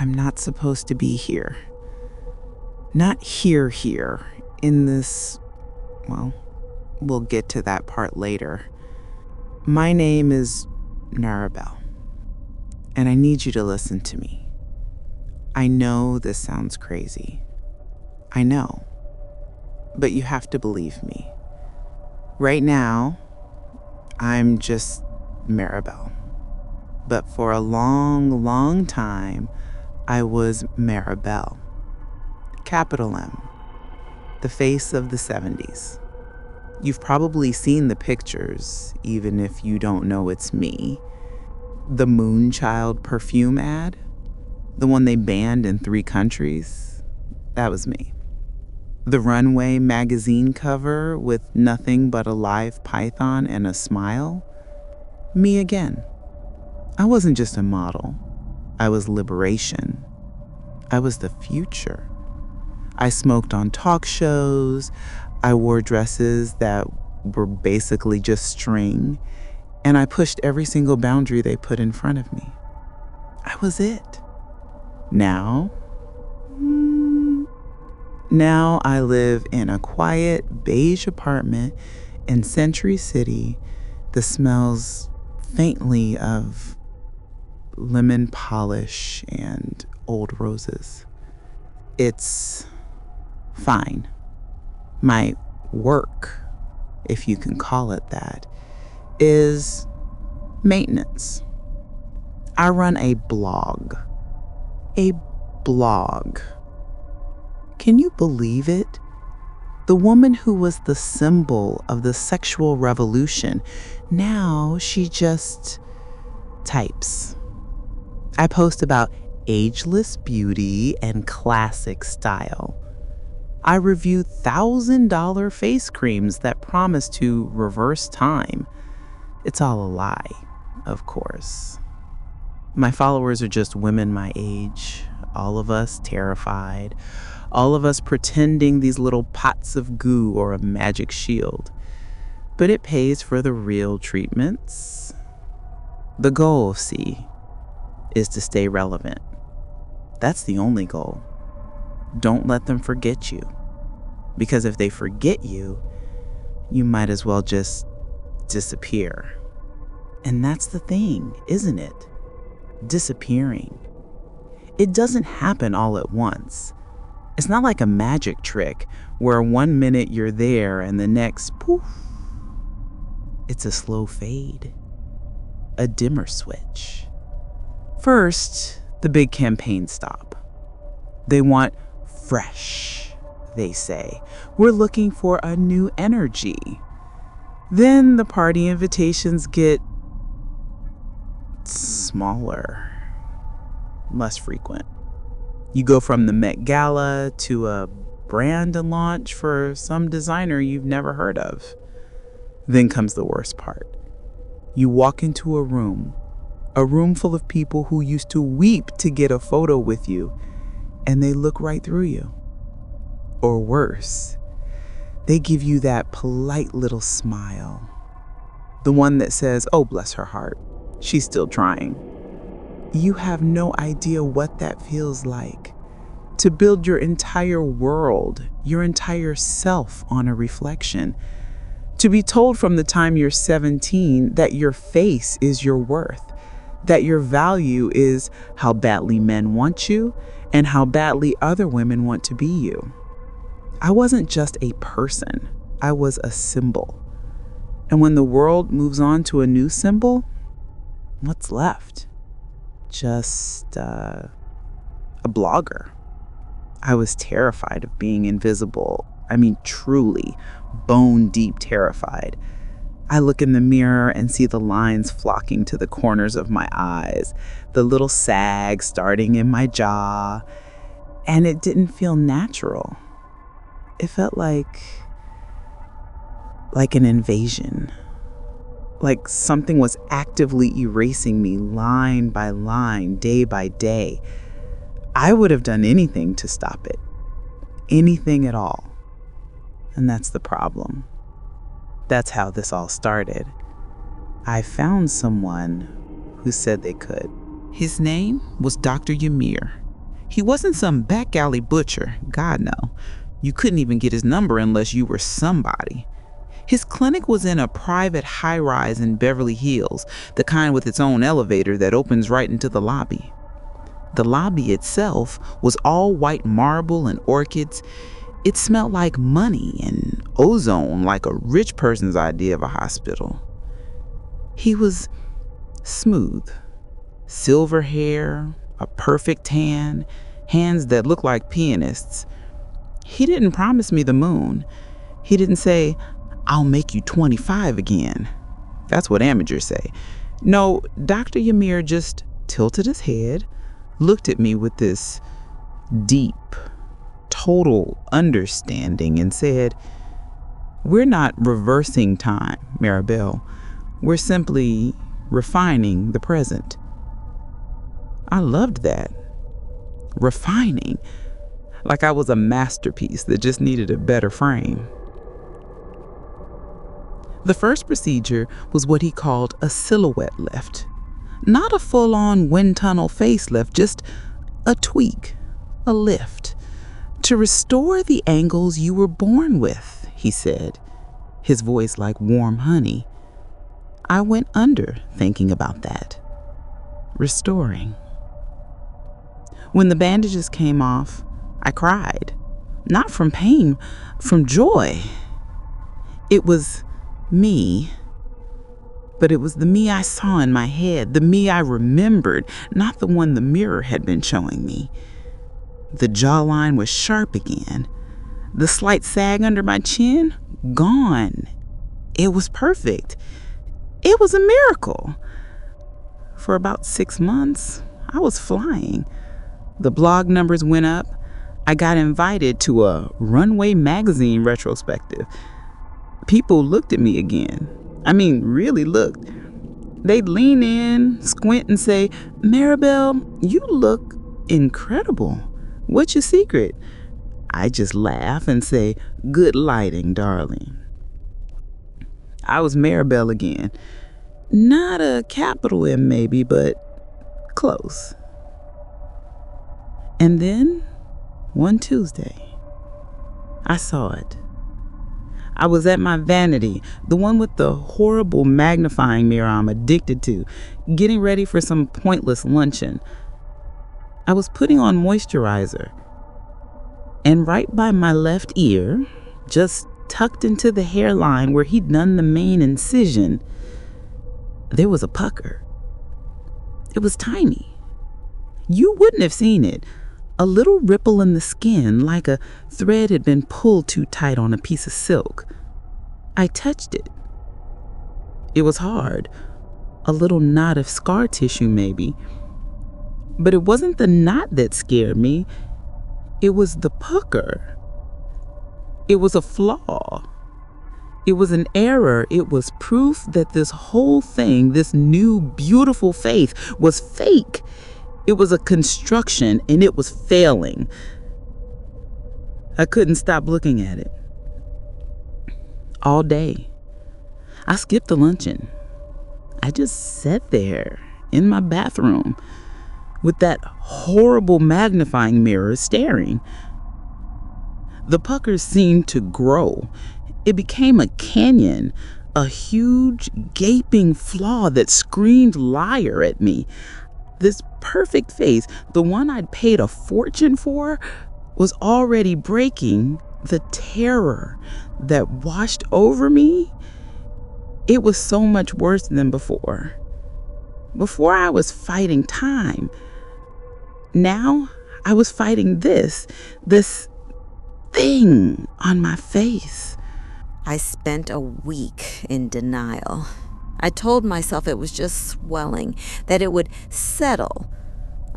I'm not supposed to be here. Not here, in this, well, we'll get to that part later. My name is Maribelle, and I need you to listen to me. I know this sounds crazy. I know. But you have to believe me. Right now, I'm just Maribelle. But for a long, long time, I was Maribelle. Capital M. The face of the 70s. You've probably seen the pictures, even if you don't know it's me. The Moonchild perfume ad, the one they banned in 3 countries, that was me. The Runway magazine cover with nothing but a live python and a smile, me again. I wasn't just a model. I was liberation. I was the future. I smoked on talk shows. I wore dresses that were basically just string. And I pushed every single boundary they put in front of me. I was it. Now I live in a quiet beige apartment in Century City that smells faintly of lemon polish and old roses. It's fine. My work, if you can call it that, is maintenance. I run a blog. A blog. Can you believe it? The woman who was the symbol of the sexual revolution, now she just types. I post about ageless beauty and classic style. I review $1,000 face creams that promise to reverse time. It's all a lie, of course. My followers are just women my age, all of us terrified, all of us pretending these little pots of goo or a magic shield. But it pays for the real treatments. The goal, see, is to stay relevant. That's the only goal. Don't let them forget you. Because if they forget you, you might as well just disappear. And that's the thing, isn't it? Disappearing. It doesn't happen all at once. It's not like a magic trick where 1 minute you're there and the next, poof. It's a slow fade. A dimmer switch. First, the big campaign stop. They want fresh, they say. We're looking for a new energy. Then the party invitations get smaller, less frequent. You go from the Met Gala to a brand launch for some designer you've never heard of. Then comes the worst part. You walk into a room full of people who used to weep to get a photo with you, and they look right through you. Or worse, they give you that polite little smile. The one that says, "Oh, bless her heart, she's still trying." You have no idea what that feels like. To build your entire world, your entire self on a reflection. To be told from the time you're 17 that your face is your worth, that your value is how badly men want you and how badly other women want to be you. I wasn't just a person, I was a symbol. And when the world moves on to a new symbol, what's left? Just a blogger. I was terrified of being invisible. I mean, truly, bone deep terrified. I look in the mirror and see the lines flocking to the corners of my eyes, the little sag starting in my jaw, and it didn't feel natural. It felt like an invasion. Like something was actively erasing me line by line, day by day. I would have done anything to stop it. Anything at all. And that's the problem. That's how this all started. I found someone who said they could. His name was Dr. Ymir. He wasn't some back alley butcher. God, no. You couldn't even get his number unless you were somebody. His clinic was in a private high-rise in Beverly Hills, the kind with its own elevator that opens right into the lobby. The lobby itself was all white marble and orchids. It smelled like money and ozone, like a rich person's idea of a hospital. He was smooth, silver hair, a perfect tan, hands that looked like pianists. He didn't promise me the moon. He didn't say, "I'll make you 25 again." That's what amateurs say. No, Dr. Ymir just tilted his head, looked at me with this deep, total understanding and said, "We're not reversing time, Maribelle. We're simply refining the present." I loved that. Refining. Like I was a masterpiece that just needed a better frame. The first procedure was what he called a silhouette lift. Not a full-on wind tunnel facelift, just a tweak, a lift. To restore the angles you were born with, he said, his voice like warm honey. I went under thinking about that. Restoring. When the bandages came off, I cried. Not from pain, from joy. It was me, but it was the me I saw in my head, the me I remembered, not the one the mirror had been showing me. The jawline was sharp again. The slight sag under my chin, gone. It was perfect. It was a miracle. For about 6 months, I was flying. The blog numbers went up. I got invited to a Runway magazine retrospective. People looked at me again. I mean, really looked. They'd lean in, squint, and say, "Maribelle, you look incredible. What's your secret?" I just laugh and say, "Good lighting, darling." I was Maribelle again. Not a capital M maybe, but close. And then, one Tuesday, I saw it. I was at my vanity, the one with the horrible magnifying mirror I'm addicted to, getting ready for some pointless luncheon. I was putting on moisturizer, and right by my left ear, just tucked into the hairline where he'd done the main incision, there was a pucker. It was tiny. You wouldn't have seen it. A little ripple in the skin, like a thread had been pulled too tight on a piece of silk. I touched it. It was hard. A little knot of scar tissue, maybe. But it wasn't the knot that scared me. It was the pucker. It was a flaw. It was an error. It was proof that this whole thing, this new, beautiful faith, was fake. It was a construction, and it was failing. I couldn't stop looking at it. All day. I skipped the luncheon. I just sat there in my bathroom with that horrible magnifying mirror staring. The puckers seemed to grow. It became a canyon, a huge, gaping flaw that screamed liar at me. This perfect face, the one I'd paid a fortune for, was already breaking. The terror that washed over me, it was so much worse than before. Before I was fighting time. Now I was fighting this thing on my face. I spent a week in denial. I told myself it was just swelling, that it would settle.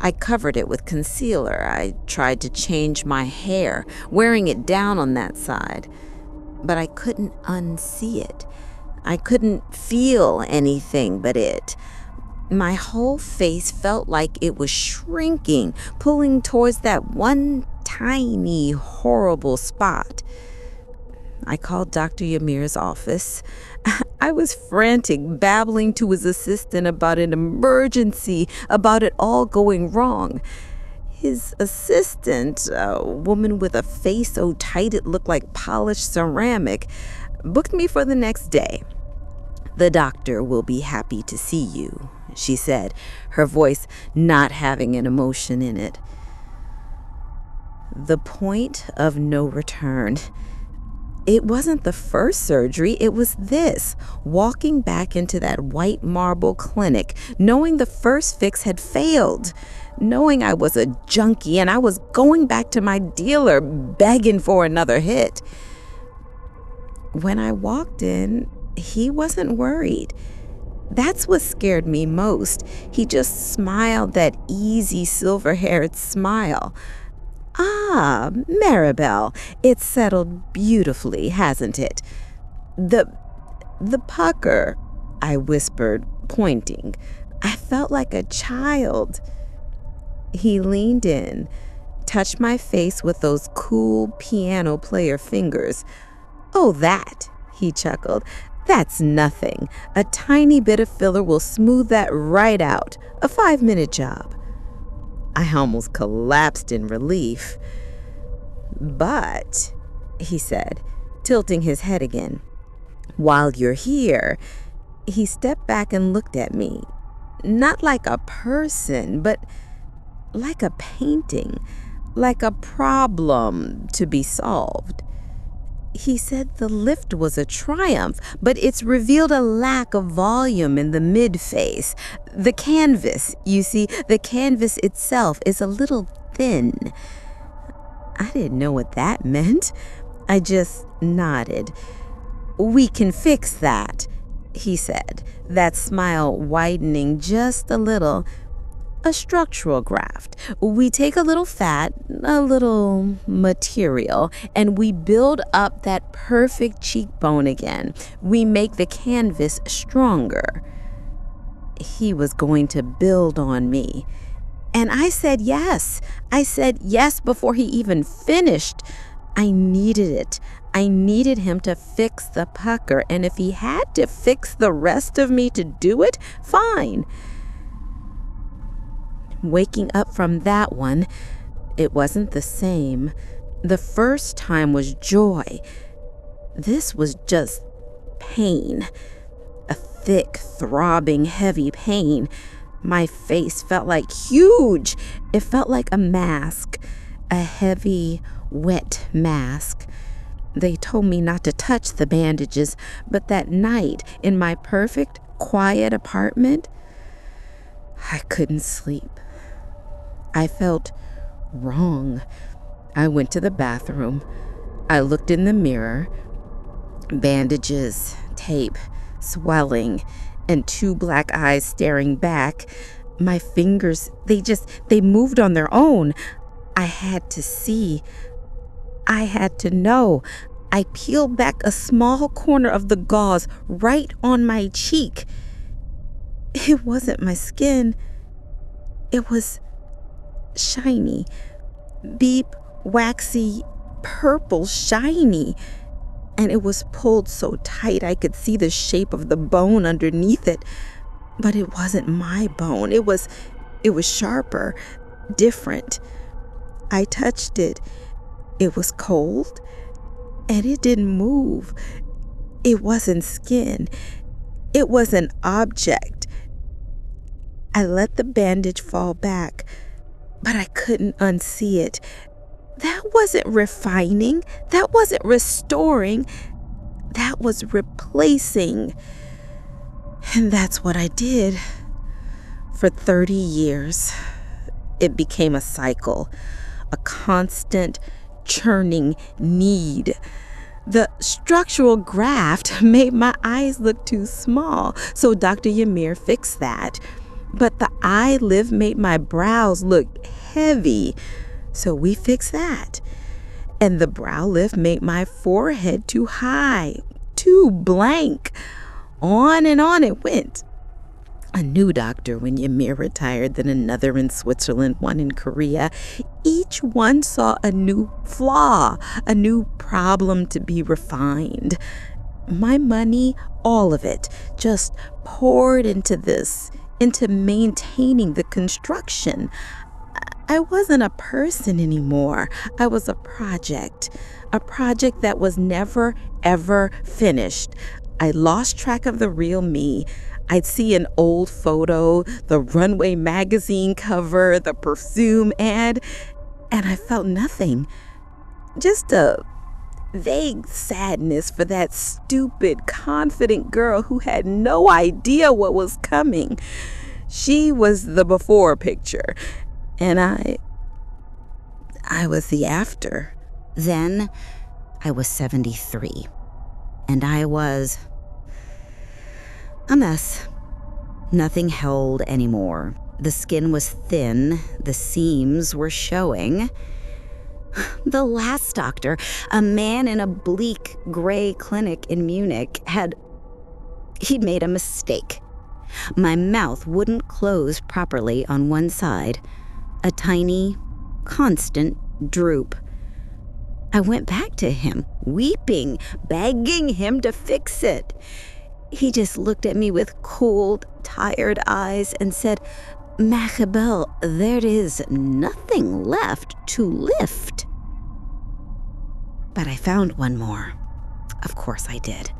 I covered it with concealer. I tried to change my hair, wearing it down on that side. But I couldn't unsee it. I couldn't feel anything but it. My whole face felt like it was shrinking, pulling towards that one tiny, horrible spot. I called Dr. Ymir's office. I was frantic, babbling to his assistant about an emergency, about it all going wrong. His assistant, a woman with a face so tight it looked like polished ceramic, booked me for the next day. "The doctor will be happy to see you," she said, her voice not having an emotion in it. The point of no return. It wasn't the first surgery, it was this. Walking back into that white marble clinic, knowing the first fix had failed, knowing I was a junkie and I was going back to my dealer begging for another hit. When I walked in, he wasn't worried. That's what scared me most. He just smiled that easy silver-haired smile. "Ah, Maribelle, it's settled beautifully, hasn't it?" The pucker," I whispered, pointing. I felt like a child. He leaned in, touched my face with those cool piano player fingers. "Oh, that," he chuckled. "That's nothing. A tiny bit of filler will smooth that right out. A 5-minute job." I almost collapsed in relief. "But," he said, tilting his head again, "while you're here," he stepped back and looked at me. Not like a person, but like a painting, like a problem to be solved. He said the lift was a triumph, but it's revealed a lack of volume in the mid-face. The canvas, you see, the canvas itself is a little thin. I didn't know what that meant. I just nodded. "We can fix that," he said, that smile widening just a little. "A structural graft. We take a little fat, a little material, and we build up that perfect cheekbone again. We make the canvas stronger." He was going to build on me. And I said yes. I said yes before he even finished. I needed it. I needed him to fix the pucker, and if he had to fix the rest of me to do it, fine. Waking up from that one, it wasn't the same. The first time was joy. This was just pain. A thick, throbbing, heavy pain. My face felt like huge. It felt like a mask. A heavy, wet mask. They told me not to touch the bandages, but that night in my perfect, quiet apartment, I couldn't sleep. I felt wrong. I went to the bathroom. I looked in the mirror. Bandages, tape, swelling, and 2 black eyes staring back. My fingers, they moved on their own. I had to see. I had to know. I peeled back a small corner of the gauze right on my cheek. It wasn't my skin. It was shiny, beep, waxy, purple shiny. And it was pulled so tight I could see the shape of the bone underneath it. But it wasn't my bone. It was sharper, different. I touched it. It was cold, and it didn't move. It wasn't skin. It was an object. I let the bandage fall back, but I couldn't unsee it. That wasn't refining. That wasn't restoring. That was replacing. And that's what I did. For 30 years, it became a cycle, a constant churning need. The structural graft made my eyes look too small, so Dr. Yamir fixed that. But the eye lift made my brows look heavy, so we fixed that. And the brow lift made my forehead too high, too blank. On and on it went. A new doctor when Yamir retired, then another in Switzerland, one in Korea. Each one saw a new flaw, a new problem to be refined. My money, all of it, just poured into this, into maintaining the construction. I wasn't a person anymore. I was a project that was never, ever finished. I lost track of the real me. I'd see an old photo, the Runway magazine cover, the perfume ad, and I felt nothing. Just a vague sadness for that stupid, confident girl who had no idea what was coming. She was the before picture, and I was the after. Then I was 73, and I was a mess. Nothing held anymore. The skin was thin, the seams were showing. The last doctor, a man in a bleak gray clinic in Munich, he'd made a mistake. My mouth wouldn't close properly on one side. A tiny, constant droop. I went back to him, weeping, begging him to fix it. He just looked at me with cold, tired eyes and said, "Maribelle, there is nothing left to lift." But I found one more. Of course I did.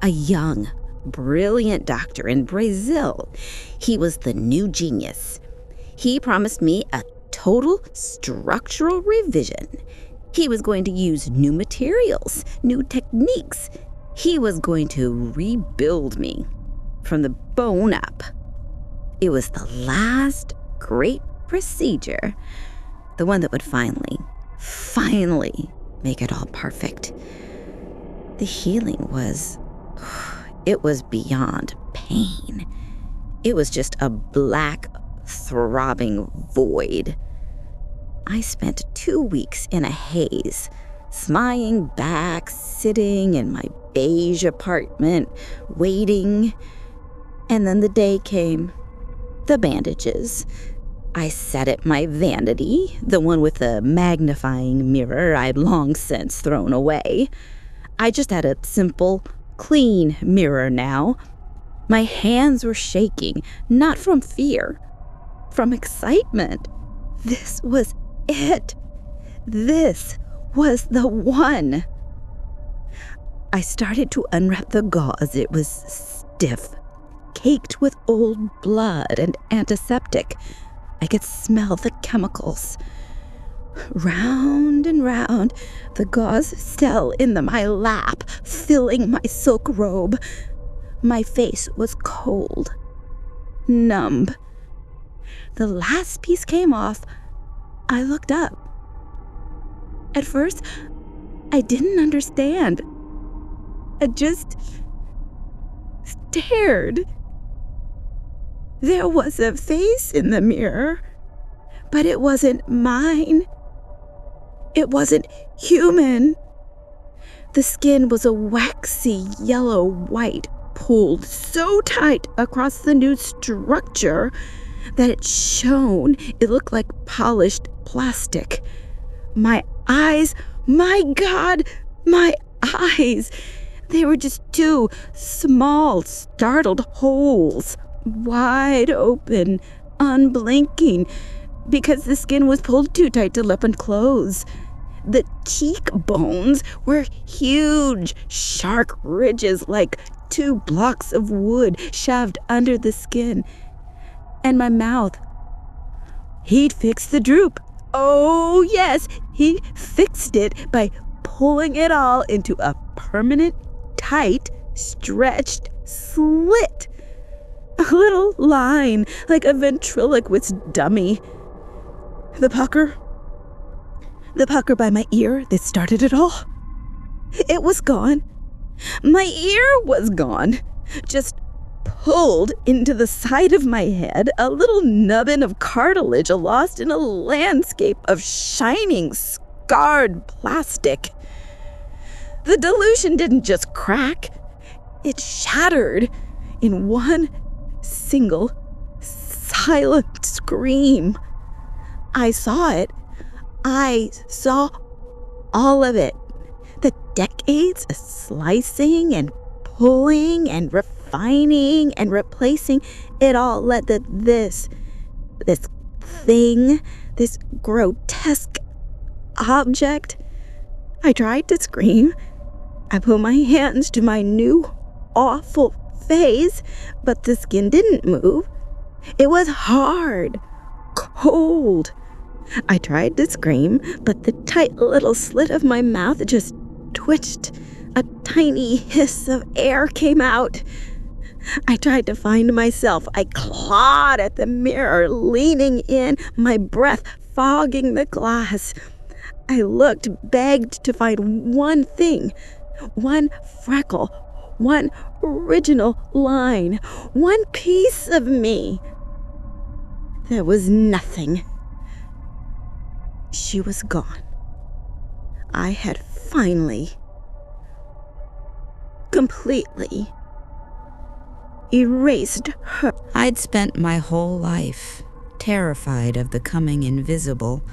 A young, brilliant doctor in Brazil. He was the new genius. He promised me a total structural revision. He was going to use new materials, new techniques. He was going to rebuild me from the bone up. It was the last great procedure, the one that would finally make it all perfect. The healing was beyond pain. It was just a black, throbbing void. I spent 2 weeks in a haze, smiling back, sitting in my beige apartment, waiting. And then the day came. The bandages. I sat at my vanity, the one with the magnifying mirror I'd long since thrown away. I just had a simple, clean mirror now. My hands were shaking, not from fear, from excitement. This was it. This was the one. I started to unwrap the gauze. It was stiff, caked with old blood and antiseptic. I could smell the chemicals. Round and round, the gauze fell into my lap, filling my silk robe. My face was cold, numb. The last piece came off. I looked up. At first, I didn't understand. I just stared. There was a face in the mirror, but it wasn't mine. It wasn't human. The skin was a waxy yellow-white, pulled so tight across the new structure that it shone. It looked like polished plastic. My eyes, my God, my eyes. They were just two small, startled holes, wide open, unblinking, because the skin was pulled too tight to lip and close. The cheekbones were huge, sharp ridges like 2 blocks of wood shoved under the skin. And my mouth, he'd fixed the droop. Oh, yes, he fixed it by pulling it all into a permanent, tight, stretched slit. A little line, like a ventriloquist dummy. The pucker by my ear that started it all. It was gone. My ear was gone. Just pulled into the side of my head, a little nubbin of cartilage lost in a landscape of shining, scarred plastic. The delusion didn't just crack. It shattered in one single, silent scream. I saw it. I saw all of it. The decades of slicing and pulling and refining and replacing, it all led to this thing this grotesque object. I tried to scream. I put my hands to my new, awful face, but the skin didn't move. It was hard, cold. I tried to scream, but the tight little slit of my mouth just twitched. A tiny hiss of air came out. I tried to find myself. I clawed at the mirror, leaning in, my breath fogging the glass. I looked, begged to find one thing, one freckle, one original line, one piece of me. There was nothing. She was gone. I had finally, completely erased her. I'd spent my whole life terrified of becoming invisible,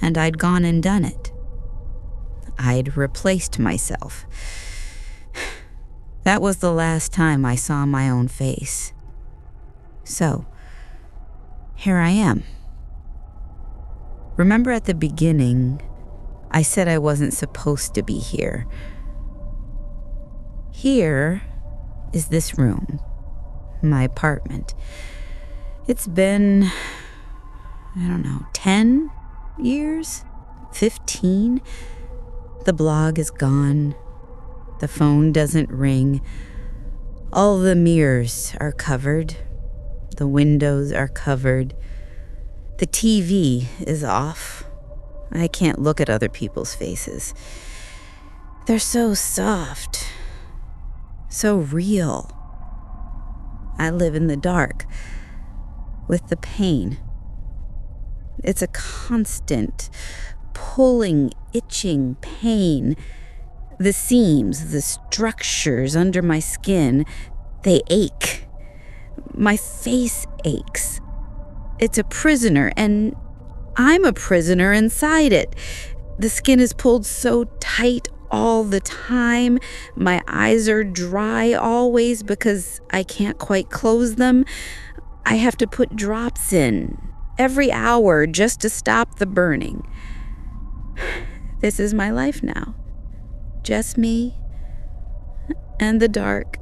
and I'd gone and done it. I'd replaced myself. That was the last time I saw my own face. So, here I am. Remember at the beginning, I said I wasn't supposed to be here. Here is this room, my apartment. It's been, 10 years? 15? The blog is gone. The phone doesn't ring. All the mirrors are covered. The windows are covered. The TV is off. I can't look at other people's faces. They're so soft, so real. I live in the dark with the pain. It's a constant, pulling, itching pain. The seams, the structures under my skin, they ache. My face aches. It's a prisoner, and I'm a prisoner inside it. The skin is pulled so tight all the time. My eyes are dry always because I can't quite close them. I have to put drops in every hour just to stop the burning. This is my life now. Just me and the dark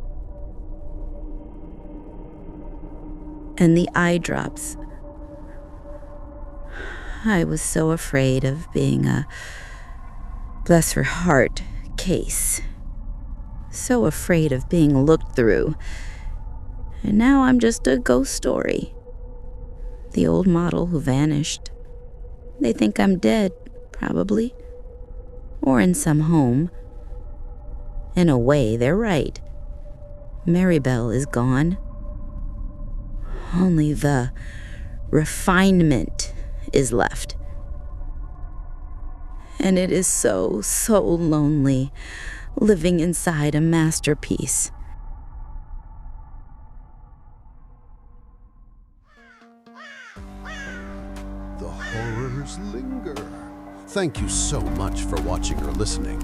and the eye drops. I was so afraid of being a bless her heart case. So afraid of being looked through. And now I'm just a ghost story. The old model who vanished. They think I'm dead, probably. Or in some home. In a way, they're right. Maribelle is gone. Only the refinement is left. And it is so, so lonely living inside a masterpiece. The horrors linger. Thank you so much for watching or listening.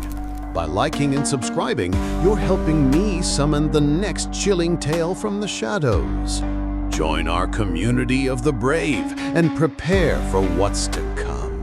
By liking and subscribing, you're helping me summon the next chilling tale from the shadows. Join our community of the brave and prepare for what's to come.